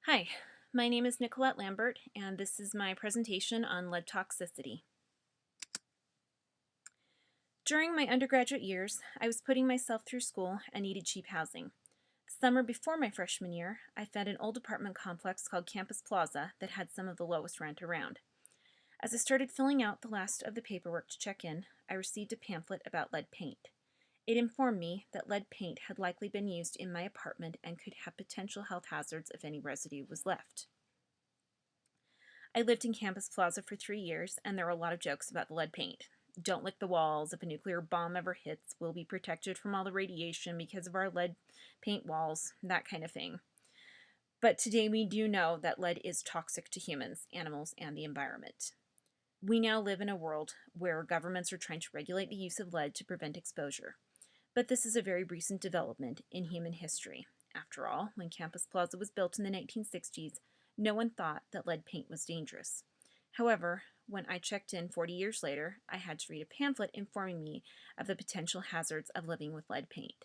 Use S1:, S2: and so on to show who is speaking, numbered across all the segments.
S1: Hi, my name is Nicolette Lambert, and this is my presentation on lead toxicity. During my undergraduate years, I was putting myself through school and needed cheap housing. The summer before my freshman year, I found an old apartment complex called Campus Plaza that had some of the lowest rent around. As I started filling out the last of the paperwork to check in, I received a pamphlet about lead paint. It informed me that lead paint had likely been used in my apartment and could have potential health hazards if any residue was left. I lived in Campus Plaza for 3 years, and there were a lot of jokes about the lead paint. Don't lick the walls. If a nuclear bomb ever hits, we'll be protected from all the radiation because of our lead paint walls, that kind of thing. But today we do know that lead is toxic to humans, animals, and the environment. We now live in a world where governments are trying to regulate the use of lead to prevent exposure. But this is a very recent development in human history. After all, when Campus Plaza was built in the 1960s, no one thought that lead paint was dangerous. However, when I checked in 40 years later, I had to read a pamphlet informing me of the potential hazards of living with lead paint.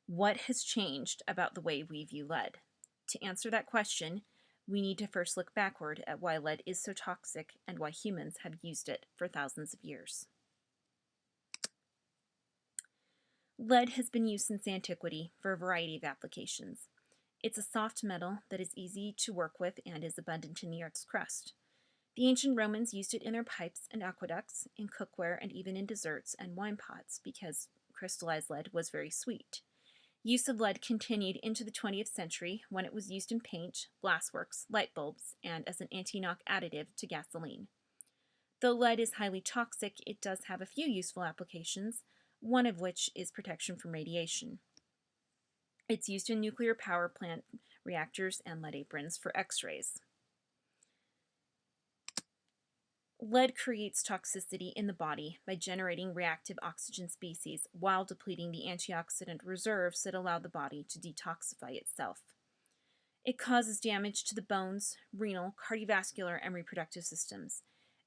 S1: What has changed about the way we view lead? To answer that question, we need to first look backward at why lead is so toxic and why humans have used it for thousands of years. Lead has been used since antiquity for a variety of applications. It's a soft metal that is easy to work with and is abundant in the Earth's crust. The ancient Romans used it in their pipes and aqueducts, in cookware, and even in desserts and wine pots because crystallized lead was very sweet. Use of lead continued into the 20th century when it was used in paint, glassworks, light bulbs, and as an anti-knock additive to gasoline. Though lead is highly toxic, it does have a few useful applications, one of which is protection from radiation. It's used in nuclear power plant reactors and lead aprons for X-rays. Lead creates toxicity in the body by generating reactive oxygen species while depleting the antioxidant reserves that allow the body to detoxify itself. It causes damage to the bones, renal, cardiovascular, and reproductive systems.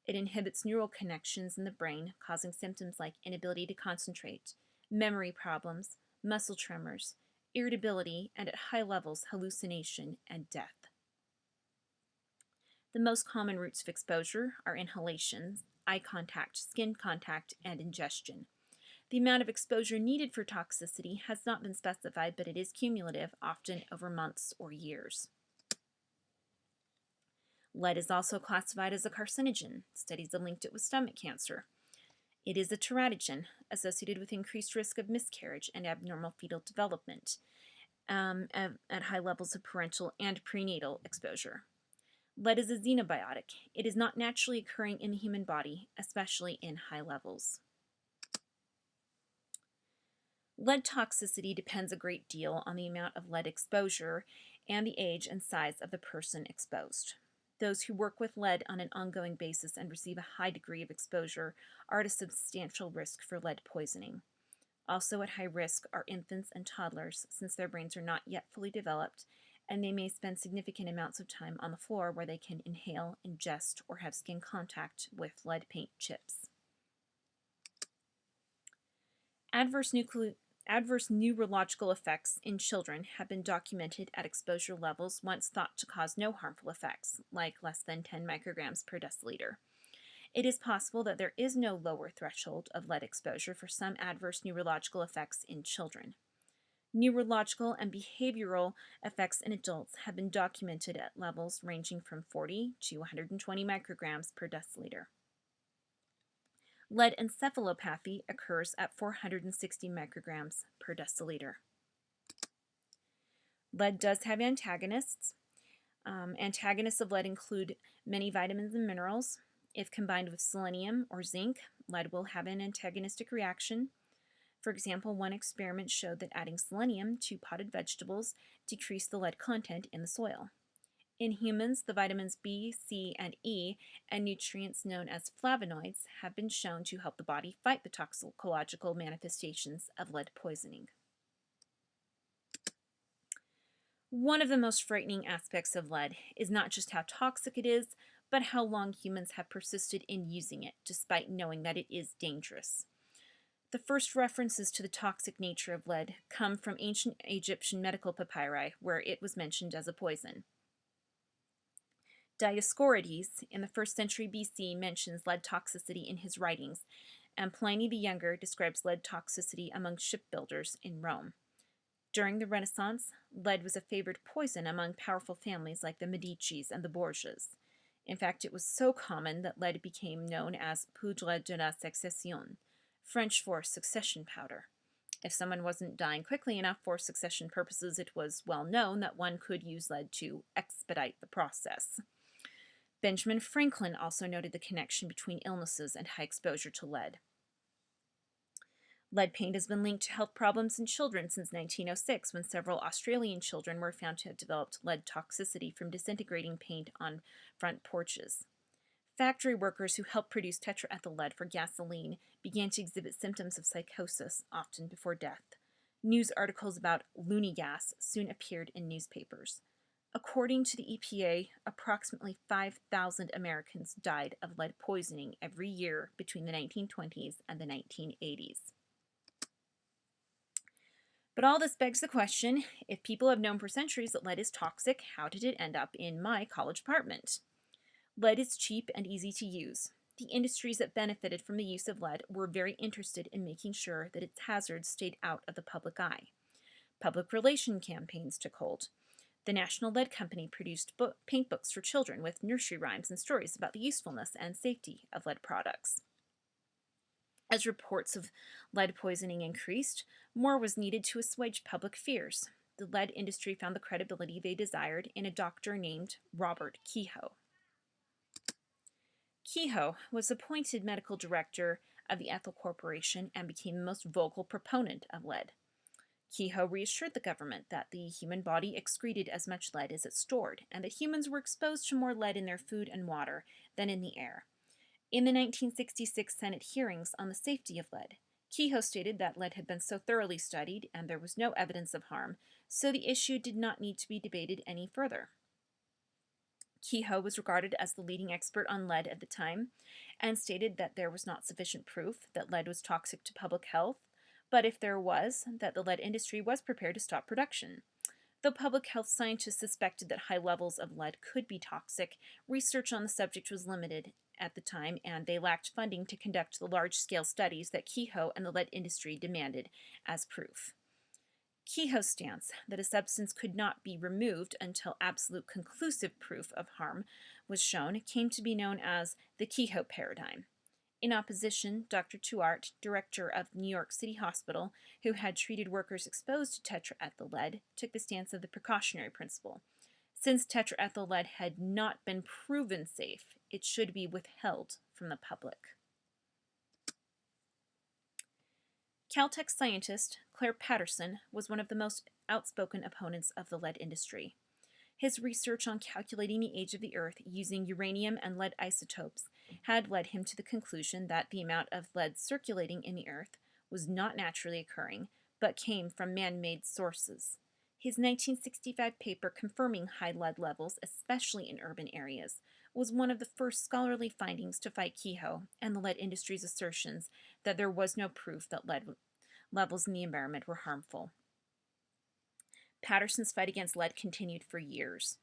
S1: It inhibits neural connections in the brain, causing symptoms like inability to concentrate, memory problems, muscle tremors, irritability, and at high levels, hallucination and death. The most common routes of exposure are inhalation, eye contact, skin contact, and ingestion. The amount of exposure needed for toxicity has not been specified, but it is cumulative, often over months or years. Lead is also classified as a carcinogen. Studies have linked it with stomach cancer. It is a teratogen associated with increased risk of miscarriage and abnormal fetal development at high levels of parental and prenatal exposure. Lead is a xenobiotic. It is not naturally occurring in the human body, especially in high levels. Lead toxicity depends a great deal on the amount of lead exposure and the age and size of the person exposed. Those who work with lead on an ongoing basis and receive a high degree of exposure are at a substantial risk for lead poisoning. Also at high risk are infants and toddlers, since their brains are not yet fully developed, and they may spend significant amounts of time on the floor where they can inhale, ingest, or have skin contact with lead paint chips. Adverse neurological effects in children have been documented at exposure levels once thought to cause no harmful effects, like less than 10 micrograms per deciliter. It is possible that there is no lower threshold of lead exposure for some adverse neurological effects in children. Neurological and behavioral effects in adults have been documented at levels ranging from 40 to 120 micrograms per deciliter. Lead encephalopathy occurs at 460 micrograms per deciliter. Lead does have antagonists. Antagonists of lead include many vitamins and minerals. If combined with selenium or zinc, lead will have an antagonistic reaction. For example, one experiment showed that adding selenium to potted vegetables decreased the lead content in the soil. In humans, the vitamins B, C, and E and nutrients known as flavonoids have been shown to help the body fight the toxicological manifestations of lead poisoning. One of the most frightening aspects of lead is not just how toxic it is, but how long humans have persisted in using it, despite knowing that it is dangerous. The first references to the toxic nature of lead come from ancient Egyptian medical papyri, where it was mentioned as a poison. Dioscorides, in the 1st century BC, mentions lead toxicity in his writings, and Pliny the Younger describes lead toxicity among shipbuilders in Rome. During the Renaissance, lead was a favored poison among powerful families like the Medicis and the Borgias. In fact, it was so common that lead became known as poudre de la succession, French for succession powder. If someone wasn't dying quickly enough for succession purposes, it was well known that one could use lead to expedite the process. Benjamin Franklin also noted the connection between illnesses and high exposure to lead. Lead paint has been linked to health problems in children since 1906, when several Australian children were found to have developed lead toxicity from disintegrating paint on front porches. Factory workers who helped produce tetraethyl lead for gasoline began to exhibit symptoms of psychosis, often before death. News articles about loony gas soon appeared in newspapers. According to the EPA, approximately 5,000 Americans died of lead poisoning every year between the 1920s and the 1980s. But all this begs the question, if people have known for centuries that lead is toxic, how did it end up in my college apartment? Lead is cheap and easy to use. The industries that benefited from the use of lead were very interested in making sure that its hazards stayed out of the public eye. Public relation campaigns took hold. The National Lead Company produced paint books for children with nursery rhymes and stories about the usefulness and safety of lead products. As reports of lead poisoning increased, more was needed to assuage public fears. The lead industry found the credibility they desired in a doctor named Robert Kehoe. Kehoe was appointed medical director of the Ethyl Corporation and became the most vocal proponent of lead. Kehoe reassured the government that the human body excreted as much lead as it stored, and that humans were exposed to more lead in their food and water than in the air. In the 1966 Senate hearings on the safety of lead, Kehoe stated that lead had been so thoroughly studied and there was no evidence of harm, so the issue did not need to be debated any further. Kehoe was regarded as the leading expert on lead at the time and stated that there was not sufficient proof that lead was toxic to public health, but if there was, that the lead industry was prepared to stop production. Though public health scientists suspected that high levels of lead could be toxic, research on the subject was limited at the time, and they lacked funding to conduct the large-scale studies that Kehoe and the lead industry demanded as proof. Kehoe's stance that a substance could not be removed until absolute conclusive proof of harm was shown came to be known as the Kehoe paradigm. In opposition, Dr. Tuart, director of New York City Hospital, who had treated workers exposed to tetraethyl lead, took the stance of the precautionary principle. Since tetraethyl lead had not been proven safe, it should be withheld from the public. Caltech scientist Claire Patterson was one of the most outspoken opponents of the lead industry. His research on calculating the age of the Earth using uranium and lead isotopes had led him to the conclusion that the amount of lead circulating in the Earth was not naturally occurring, but came from man-made sources. His 1965 paper confirming high lead levels, especially in urban areas, was one of the first scholarly findings to fight Kehoe and the lead industry's assertions that there was no proof that lead levels in the environment were harmful. Patterson's fight against lead continued for years.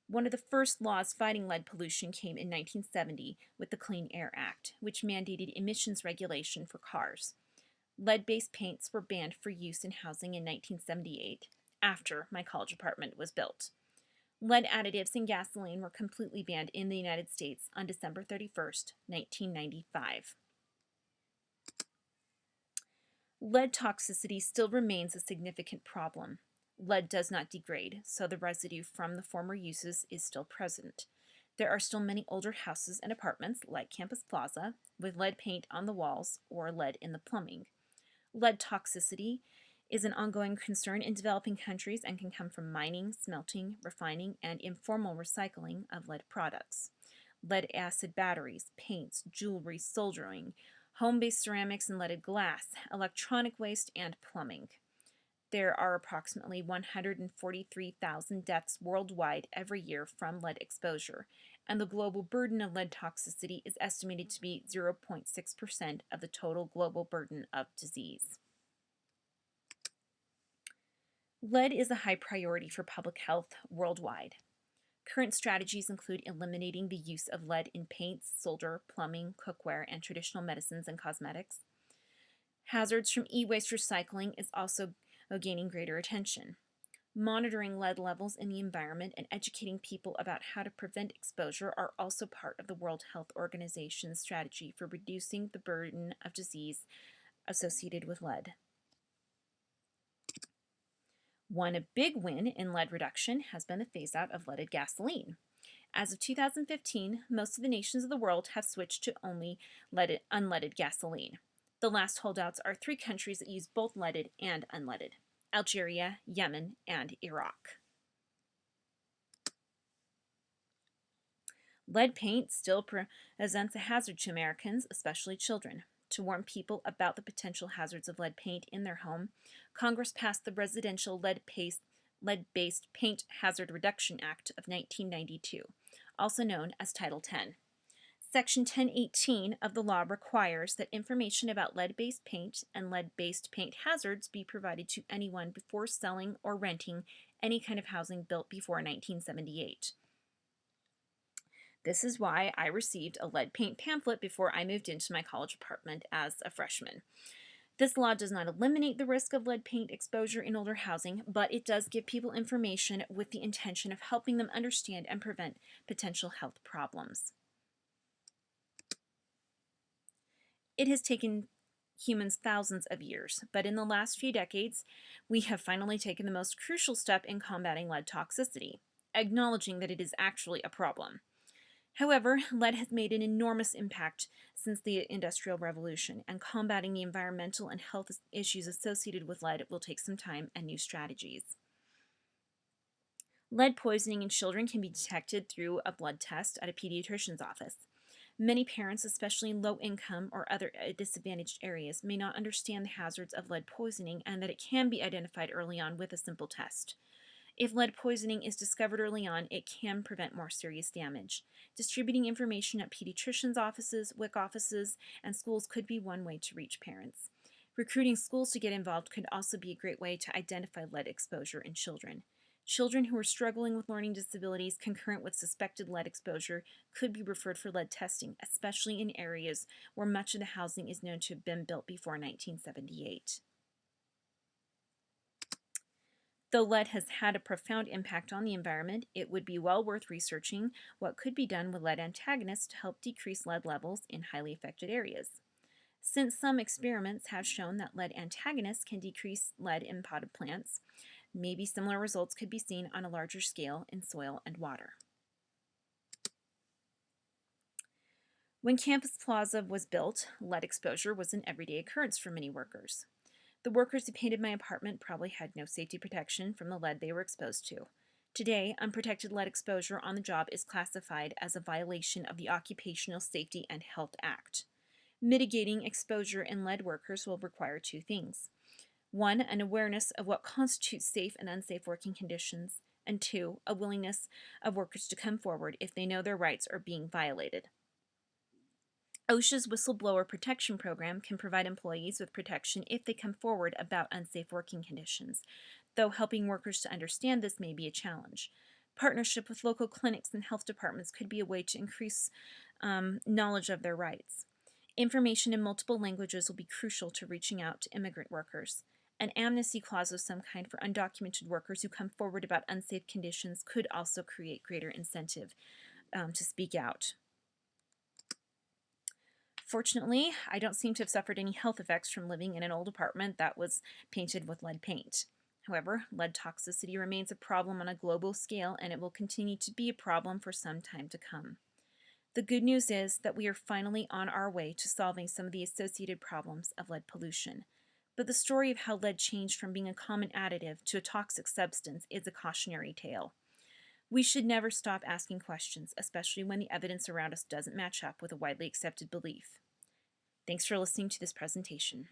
S1: One of the first laws fighting lead pollution came in 1970 with the Clean Air Act, which mandated emissions regulation for cars. Lead-based paints were banned for use in housing in 1978, after my college apartment was built. Lead additives in gasoline were completely banned in the United States on December 31st, 1995. Lead toxicity still remains a significant problem. Lead does not degrade, so the residue from the former uses is still present. There are still many older houses and apartments, like Campus Plaza, with lead paint on the walls or lead in the plumbing. Lead toxicity is an ongoing concern in developing countries and can come from mining, smelting, refining, and informal recycling of lead products. Lead-acid batteries, paints, jewelry, soldering, home-based ceramics and leaded glass, electronic waste, and plumbing. There are approximately 143,000 deaths worldwide every year from lead exposure, and the global burden of lead toxicity is estimated to be 0.6% of the total global burden of disease. Lead is a high priority for public health worldwide. Current strategies include eliminating the use of lead in paints, solder, plumbing, cookware, and traditional medicines and cosmetics. Hazards from e-waste recycling is also gaining greater attention. Monitoring lead levels in the environment and educating people about how to prevent exposure are also part of the World Health Organization's strategy for reducing the burden of disease associated with lead. One big win in lead reduction has been the phase-out of leaded gasoline. As of 2015, most of the nations of the world have switched to only unleaded gasoline. The last holdouts are 3 countries that use both leaded and unleaded: Algeria, Yemen, and Iraq. Lead paint still presents a hazard to Americans, especially children. To warn people about the potential hazards of lead paint in their home, Congress passed the Residential Lead-Based Paint Hazard Reduction Act of 1992, also known as Title 10. Section 1018 of the law requires that information about lead-based paint and lead-based paint hazards be provided to anyone before selling or renting any kind of housing built before 1978. This is why I received a lead paint pamphlet before I moved into my college apartment as a freshman. This law does not eliminate the risk of lead paint exposure in older housing, but it does give people information with the intention of helping them understand and prevent potential health problems. It has taken humans thousands of years, but in the last few decades, we have finally taken the most crucial step in combating lead toxicity, acknowledging that it is actually a problem. However, lead has made an enormous impact since the Industrial Revolution, and combating the environmental and health issues associated with lead will take some time and new strategies. Lead poisoning in children can be detected through a blood test at a pediatrician's office. Many parents, especially in low-income or other disadvantaged areas, may not understand the hazards of lead poisoning and that it can be identified early on with a simple test. If lead poisoning is discovered early on, it can prevent more serious damage. Distributing information at pediatricians' offices, WIC offices, and schools could be one way to reach parents. Recruiting schools to get involved could also be a great way to identify lead exposure in children. Children who are struggling with learning disabilities concurrent with suspected lead exposure could be referred for lead testing, especially in areas where much of the housing is known to have been built before 1978. Though lead has had a profound impact on the environment, it would be well worth researching what could be done with lead antagonists to help decrease lead levels in highly affected areas. Since some experiments have shown that lead antagonists can decrease lead in potted plants, maybe similar results could be seen on a larger scale in soil and water. When Campus Plaza was built, lead exposure was an everyday occurrence for many workers. The workers who painted my apartment probably had no safety protection from the lead they were exposed to. Today, unprotected lead exposure on the job is classified as a violation of the Occupational Safety and Health Act. Mitigating exposure in lead workers will require 2 things. 1, an awareness of what constitutes safe and unsafe working conditions, and 2, a willingness of workers to come forward if they know their rights are being violated. OSHA's Whistleblower Protection Program can provide employees with protection if they come forward about unsafe working conditions, though helping workers to understand this may be a challenge. Partnership with local clinics and health departments could be a way to increase knowledge of their rights. Information in multiple languages will be crucial to reaching out to immigrant workers. An amnesty clause of some kind for undocumented workers who come forward about unsafe conditions could also create greater incentive to speak out. Fortunately, I don't seem to have suffered any health effects from living in an old apartment that was painted with lead paint. However, lead toxicity remains a problem on a global scale, and it will continue to be a problem for some time to come. The good news is that we are finally on our way to solving some of the associated problems of lead pollution. But the story of how lead changed from being a common additive to a toxic substance is a cautionary tale. We should never stop asking questions, especially when the evidence around us doesn't match up with a widely accepted belief. Thanks for listening to this presentation.